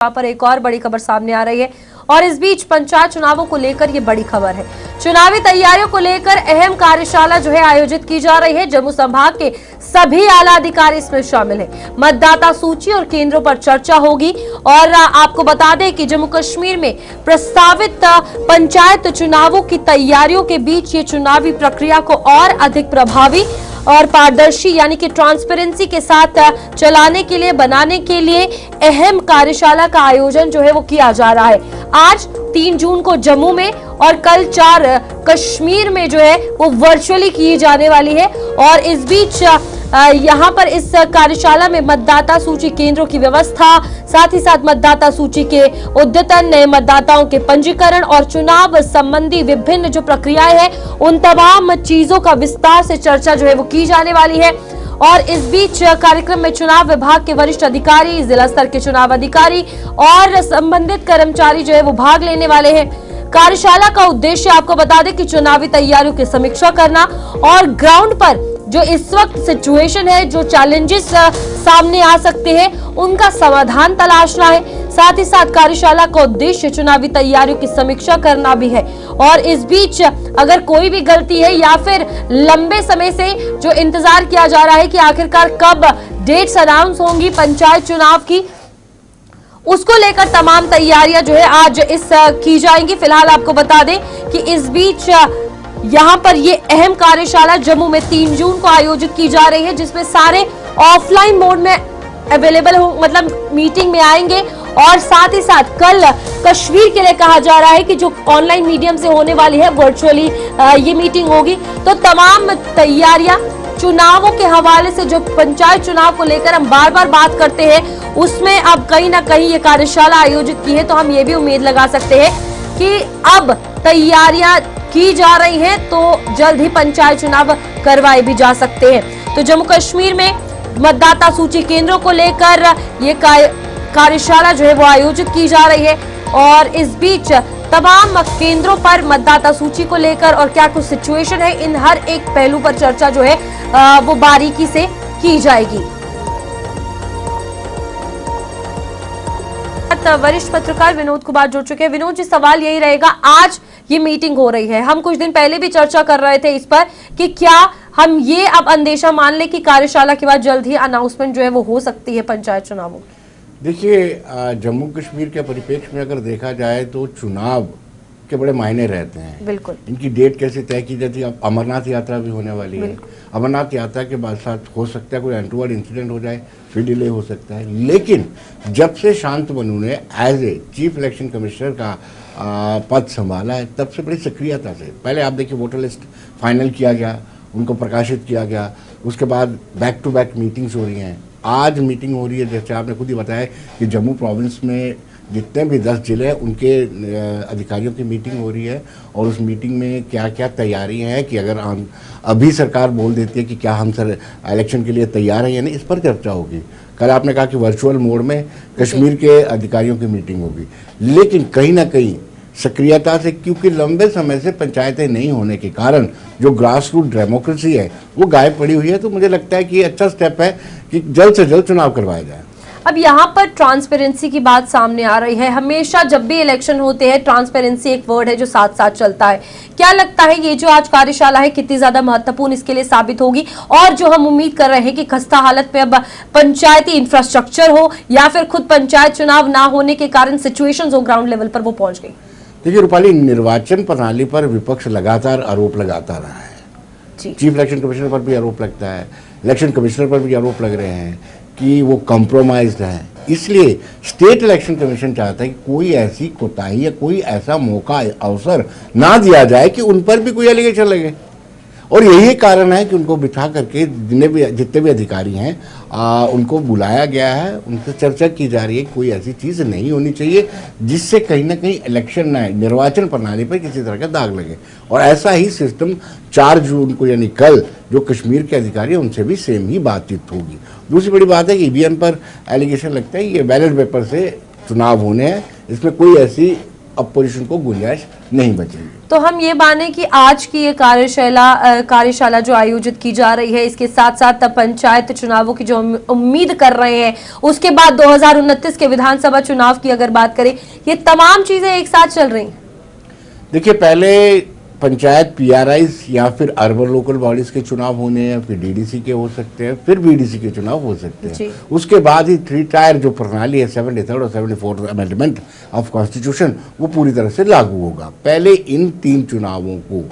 वहां पर एक और बड़ी खबर सामने आ रही है और इस बीच पंचायत चुनावों को लेकर ये बड़ी खबर है। चुनावी तैयारियों को लेकर अहम कार्यशाला जो है आयोजित की जा रही है। जम्मू संभाग के सभी आला अधिकारी इसमें शामिल हैं। मतदाता सूची और केंद्रों पर चर्चा होगी और आपको बता दें कि जम्मू कश्मीर में प्रस्तावित पंचायत चुनावों की तैयारियों के बीच ये चुनावी प्रक्रिया को और अधिक प्रभावी और पारदर्शी यानी कि ट्रांसपेरेंसी के साथ चलाने के लिए बनाने के लिए अहम कार्यशाला का आयोजन जो है वो किया जा रहा है। आज 3 जून को जम्मू में और कल 4 कश्मीर में जो है वो वर्चुअली की जाने वाली है और इस बीच यहाँ पर इस कार्यशाला में मतदाता सूची केंद्रों की व्यवस्था, साथ ही साथ मतदाता सूची के अद्यतन, नए मतदाताओं के पंजीकरण और चुनाव संबंधी विभिन्न जो प्रक्रियाएं हैं उन तमाम चीजों का विस्तार से चर्चा जो है वो की जाने वाली है। और इस बीच कार्यक्रम में चुनाव विभाग के वरिष्ठ अधिकारी, जिला स्तर के चुनाव अधिकारी और संबंधित कर्मचारी जो है वो भाग लेने वाले हैं। कार्यशाला का उद्देश्य आपको बता दें कि चुनावी तैयारियों की समीक्षा करना और ग्राउंड पर जो इस वक्त सिचुएशन है, जो चैलेंजेस सामने आ सकते हैं उनका समाधान तलाशना है। साथ ही साथ कार्यशाला का उद्देश्य चुनावी तैयारियों की समीक्षा करना भी है। और इस बीच अगर कोई भी गलती है या फिर लंबे समय से जो इंतजार किया जा रहा है कि आखिरकार कब डेट्स अनाउंस होंगी पंचायत चुनाव की, उसको लेकर तमाम तैयारियां जो है आज की जाएंगी। फिलहाल आपको बता दें कि इस बीच यहाँ पर ये अहम कार्यशाला जम्मू में 3 जून को आयोजित की जा रही है, जिसमें सारे ऑफलाइन मोड में अवेलेबल हो, मतलब मीटिंग में आएंगे। और साथ ही साथ कल कश्मीर के लिए कहा जा रहा है कि जो ऑनलाइन मीडियम से होने वाली है, वर्चुअली ये मीटिंग होगी। तो तमाम तैयारियां चुनावों के हवाले से, जो पंचायत चुनाव को लेकर हम बार बार बात करते हैं, उसमें अब कहीं ना कहीं ये कार्यशाला आयोजित की है। तो हम ये भी उम्मीद लगा सकते हैं कि अब तैयारियां की जा रही हैं तो जल्द ही पंचायत चुनाव करवाए भी जा सकते हैं। तो जम्मू कश्मीर में मतदाता सूची केंद्रों को लेकर ये कार्यशाला जो है वो आयोजित की जा रही है और इस बीच तमाम केंद्रों पर मतदाता सूची को लेकर और क्या कुछ सिचुएशन है, इन हर एक पहलू पर चर्चा जो है वो बारीकी से की जाएगी। वरिष्ठ पत्रकार विनोद कुमार जुड़ चुके हैं। विनोद जी, सवाल यही रहेगा, आज ये मीटिंग हो रही है, हम कुछ दिन पहले भी चर्चा कर रहे थे इस पर कि क्या हम ये अब अंदेशा मान ले कि कार्यशाला के बाद जल्द ही अनाउंसमेंट जो है वो हो सकती है पंचायत चुनावों की? देखिए, जम्मू कश्मीर के परिप्रेक्ष्य में अगर देखा जाए तो चुनाव के बड़े मायने रहते हैं। बिल्कुल। इनकी डेट कैसे तय की जाती है? अब अमरनाथ यात्रा भी होने वाली है। अमरनाथ यात्रा के बाद साथ हो सकता है कोई अनटूवर्ड इंसिडेंट हो जाए, फिर डिले हो सकता है। लेकिन जब से शांतनु ने as a chief election commissioner का पद संभाला है, तब से बड़ी सक्रियता से, पहले आप देखिए वोटर लिस्ट फाइनल किया गया, उनको प्रकाशित किया गया, उसके बाद बैक टू बैक मीटिंग्स हो रही हैं। आज मीटिंग हो रही है, जैसे आपने खुद ही बताया कि जम्मू प्रोविंस में जितने भी 10 जिले हैं उनके अधिकारियों की मीटिंग हो रही है और उस मीटिंग में क्या क्या तैयारी हैं कि अगर हम अभी सरकार बोल देती है कि क्या हम सर इलेक्शन के लिए तैयार हैं या नहीं, इस पर चर्चा होगी। कल आपने कहा कि वर्चुअल मोड में कश्मीर के अधिकारियों की मीटिंग होगी, लेकिन कहीं ना कहीं सक्रियता से, क्योंकि लंबे समय से पंचायतें नहीं होने के कारण जो ग्रास रूट डेमोक्रेसी है वो गायब पड़ी हुई है। तो मुझे लगता है कि ये अच्छा स्टेप है कि जल्द से जल्द चुनाव करवाया जाए। अब यहाँ पर ट्रांसपेरेंसी की बात सामने आ रही है। हमेशा जब भी इलेक्शन होते हैं ट्रांसपेरेंसी एक वर्ड है जो साथ साथ चलता है। क्या लगता है ये जो आज कार्यशाला है कितनी ज्यादा महत्वपूर्ण इसके लिए साबित होगी? और जो हम उम्मीद कर रहे हैं कि खस्ता हालत में अब पंचायती इंफ्रास्ट्रक्चर हो या फिर खुद पंचायत चुनाव ना होने के कारण सिचुएशन हो ग्राउंड लेवल पर वो पहुंच गई। देखिए रूपाली, निर्वाचन प्रणाली पर विपक्ष लगातार आरोप लगाता रहा है। चीफ इलेक्शन कमिश्नर पर भी आरोप लगता है, इलेक्शन कमिश्नर पर भी आरोप लग रहे हैं कि वो कॉम्प्रोमाइज्ड है। इसलिए स्टेट इलेक्शन कमीशन चाहता है कि कोई ऐसी कोताही या कोई ऐसा मौका, अवसर ना दिया जाए कि उन पर भी कोई एलिगेशन लगे। और यही कारण है कि उनको बिठा करके जितने भी अधिकारी हैं उनको बुलाया गया है, उनसे चर्चा की जा रही है। कोई ऐसी चीज़ नहीं होनी चाहिए जिससे कहीं ना कहीं इलेक्शन निर्वाचन प्रणाली पर किसी तरह का दाग लगे। और ऐसा ही सिस्टम 4 जून को यानी कल जो कश्मीर के अधिकारी हैं उनसे भी सेम ही बातचीत होगी। दूसरी बड़ी बात है कि ईवीएम पर एलिगेशन लगता है, ये बैलेट पेपर से चुनाव होने हैं, इसमें कोई ऐसी अपोजिशन को गुंजाइश नहीं बचेगी। तो हम ये माने कि आज की ये कार्यशाला जो आयोजित की जा रही है, इसके साथ साथ पंचायत चुनावों की जो उम्मीद कर रहे हैं, उसके बाद 2029 के विधानसभा चुनाव की अगर बात करें, ये तमाम चीजें एक साथ चल रही हैं। देखिए, पहले पंचायत पीआरआईज या फिर अर्बन लोकल बॉडीज के चुनाव होने हैं, फिर डीडीसी के हो सकते हैं, फिर बीडीसी के चुनाव हो सकते हैं। उसके बाद ही 3 टायर जो प्रणाली है 73rd और 74th अमेंडमेंट ऑफ कॉन्स्टिट्यूशन वो पूरी तरह से लागू होगा। पहले इन 3 चुनावों को,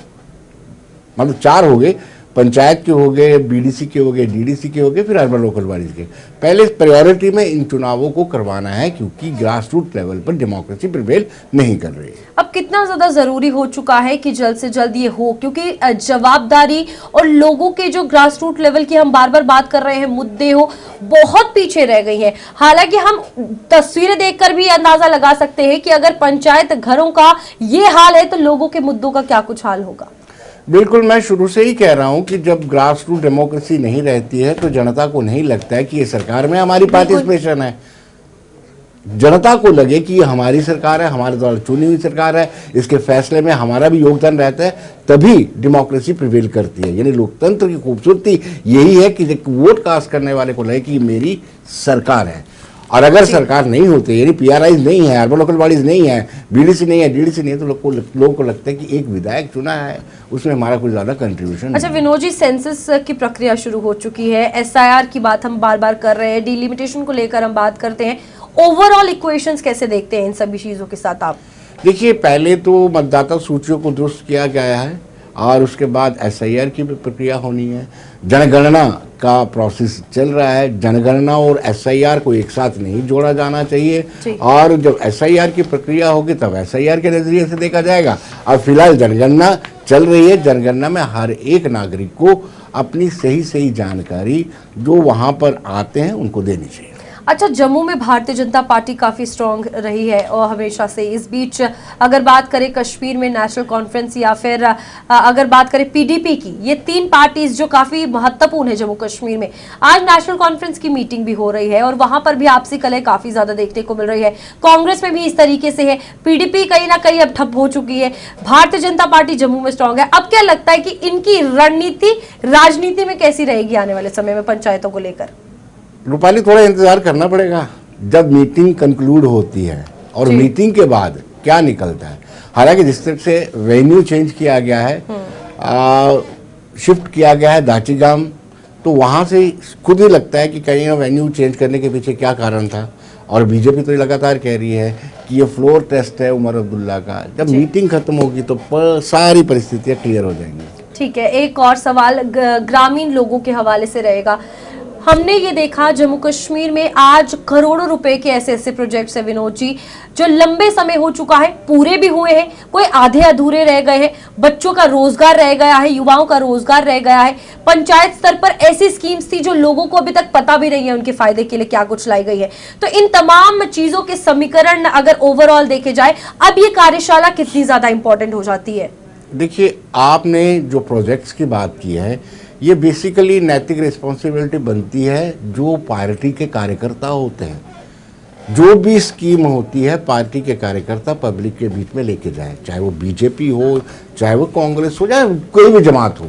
मतलब 4 हो गए, पंचायत के हो गए, बीडीसी के हो गए, डीडीसी के हो गए, फिर अर्बन लोकल बॉडीज के, पहले प्रायोरिटी में इन चुनावों को करवाना है, क्योंकि ग्रास रूट लेवल पर डेमोक्रेसी प्रिवेल नहीं कर रही है। अब कितना ज्यादा जरूरी हो चुका है कि जल्द से जल्द ये हो, क्योंकि जवाबदारी और लोगों के जो ग्रास रूट लेवल की हम बार बार बात कर रहे हैं मुद्दे हो, बहुत पीछे रह गई है। हालांकि हम तस्वीरें देखकर भी अंदाजा लगा सकते हैं कि अगर पंचायत घरों का ये हाल है तो लोगों के मुद्दों का क्या कुछ हाल होगा। बिल्कुल, मैं शुरू से ही कह रहा हूं कि जब ग्रास रूट डेमोक्रेसी नहीं रहती है तो जनता को नहीं लगता है कि ये सरकार में हमारी पार्टिसिपेशन है। जनता को लगे कि ये हमारी सरकार है, हमारे द्वारा चुनी हुई सरकार है, इसके फैसले में हमारा भी योगदान रहता है, तभी डेमोक्रेसी प्रिवेल करती है। यानी लोकतंत्र की खूबसूरती यही है कि वोट कास्ट करने वाले को लगे कि ये मेरी सरकार है। और अगर सरकार नहीं होती, यानी पीआरआईज नहीं है, अर्बन लोकल बॉडीज नहीं है, बीडीसी नहीं है, डीडीसी नहीं है, तो लोगों को लगता है कि एक विधायक चुना है, उसमें हमारा कुछ ज्यादा कंट्रीब्यूशन। अच्छा विनोद जी, सेंसस की प्रक्रिया शुरू हो चुकी है, एसआईआर की बात हम बार बार कर रहे हैं, डिलिमिटेशन को लेकर हम बात करते हैं, ओवरऑल इक्वेशंस कैसे देखते हैं इन सभी चीजों के साथ आप? देखिए, पहले तो मतदाता सूचियों को दुरुस्त किया गया है और उसके बाद एसआईआर की भी प्रक्रिया होनी है। जनगणना का प्रोसेस चल रहा है। जनगणना और एसआईआर को एक साथ नहीं जोड़ा जाना चाहिए, और जब एसआईआर की प्रक्रिया होगी तब एसआईआर के नजरिए से देखा जाएगा। अब फिलहाल जनगणना चल रही है। जनगणना में हर एक नागरिक को अपनी सही जानकारी जो वहां पर आते हैं उनको देनी चाहिए। अच्छा, जम्मू में भारतीय जनता पार्टी काफी स्ट्रांग रही है और हमेशा से। इस बीच अगर बात करें कश्मीर में नेशनल कॉन्फ्रेंस या फिर अगर बात करें पीडीपी की, ये 3 पार्टीज जो काफी महत्वपूर्ण है जम्मू कश्मीर में, आज नेशनल कॉन्फ्रेंस की मीटिंग भी हो रही है और वहां पर भी आपसी कलह काफी ज्यादा देखने को मिल रही है। कांग्रेस में भी इस तरीके से है, पीडीपी कहीं ना कहीं अब ठप हो चुकी है, भारतीय जनता पार्टी जम्मू में स्ट्रांग है। अब क्या लगता है कि इनकी रणनीति राजनीति में कैसी रहेगी आने वाले समय में पंचायतों को लेकर? रूपाली, थोड़ा इंतजार करना पड़ेगा जब मीटिंग कंक्लूड होती है और मीटिंग के बाद क्या निकलता है। हालांकि जिस तरह से वेन्यू चेंज किया गया है, शिफ्ट किया गया है दाचीगाम, तो वहां से खुद ही लगता है कि कहीं वेन्यू चेंज करने के पीछे क्या कारण था। और बीजेपी तो लगातार कह रही है कि ये फ्लोर टेस्ट है उमर अब्दुल्ला का। जब मीटिंग खत्म होगी तो सारी परिस्थितियां क्लियर हो जाएंगी। ठीक है, एक और सवाल ग्रामीण लोगों के हवाले से रहेगा। हमने ये देखा जम्मू कश्मीर में आज करोड़ों रुपए के ऐसे प्रोजेक्ट्स है विनोद जी, जो लंबे समय हो चुका है, पूरे भी हुए हैं, कोई आधे अधूरे रह गए हैं, बच्चों का रोजगार रह गया है, युवाओं का रोजगार रह गया है। पंचायत स्तर पर ऐसी स्कीम्स थी जो लोगों को अभी तक पता भी नहीं है उनके फायदे के लिए क्या कुछ लाई गई है। तो इन तमाम चीजों के समीकरण अगर ओवरऑल देखे जाए, अब ये कार्यशाला कितनी ज्यादा इंपॉर्टेंट हो जाती है? देखिए, आपने जो प्रोजेक्ट्स की बात की है, ये बेसिकली नैतिक रिस्पॉन्सिबिलिटी बनती है जो पार्टी के कार्यकर्ता होते हैं। जो भी स्कीम होती है पार्टी के कार्यकर्ता पब्लिक के बीच में लेके जाए, चाहे वो बीजेपी हो, चाहे वो कांग्रेस हो, चाहे कोई भी जमात हो,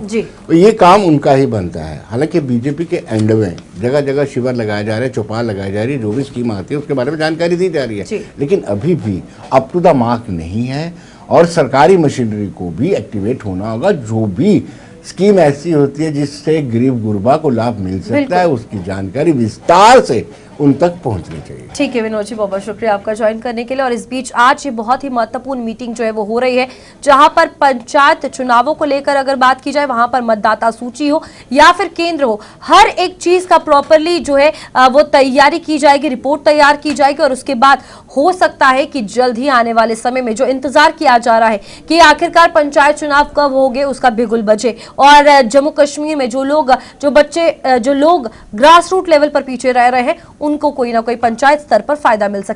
तो ये काम उनका ही बनता है। हालांकि बीजेपी के एंड में जगह जगह शिविर लगाए जा रहे हैं, चौपाल लगाई जा रही है, जो भी स्कीम आती है उसके बारे में जानकारी दी जा रही है, लेकिन अभी भी अप टू द मार्क नहीं है। और सरकारी मशीनरी को भी एक्टिवेट होना होगा। जो भी स्कीम ऐसी होती है जिससे गरीब गुरबा को लाभ मिल सकता है, उसकी जानकारी विस्तार से उन तक पहुंचनी चाहिए। ठीक है विनोद जी, बहुत बहुत शुक्रिया आपका ज्वाइन करने के लिए। और इस बीच आज ये बहुत ही महत्वपूर्ण मीटिंग जो है वो हो रही है, जहां पर पंचायत चुनावों को लेकर अगर बात की जाए, वहां पर मतदाता सूची हो या फिर केंद्र हो, हर एक चीज का प्रॉपरली जो है वो तैयारी की जाएगी, रिपोर्ट तैयार की जाएगी। और उसके बाद हो सकता है कि जल्द ही आने वाले समय में जो इंतजार किया जा रहा है कि आखिरकार पंचायत चुनाव कब होंगे, उसका बिगुल बजे और जम्मू कश्मीर में जो लोग ग्रास रूट लेवल पर पीछे रह रहे हैं, उनको कोई ना कोई पंचायत स्तर पर फायदा मिल सकता है।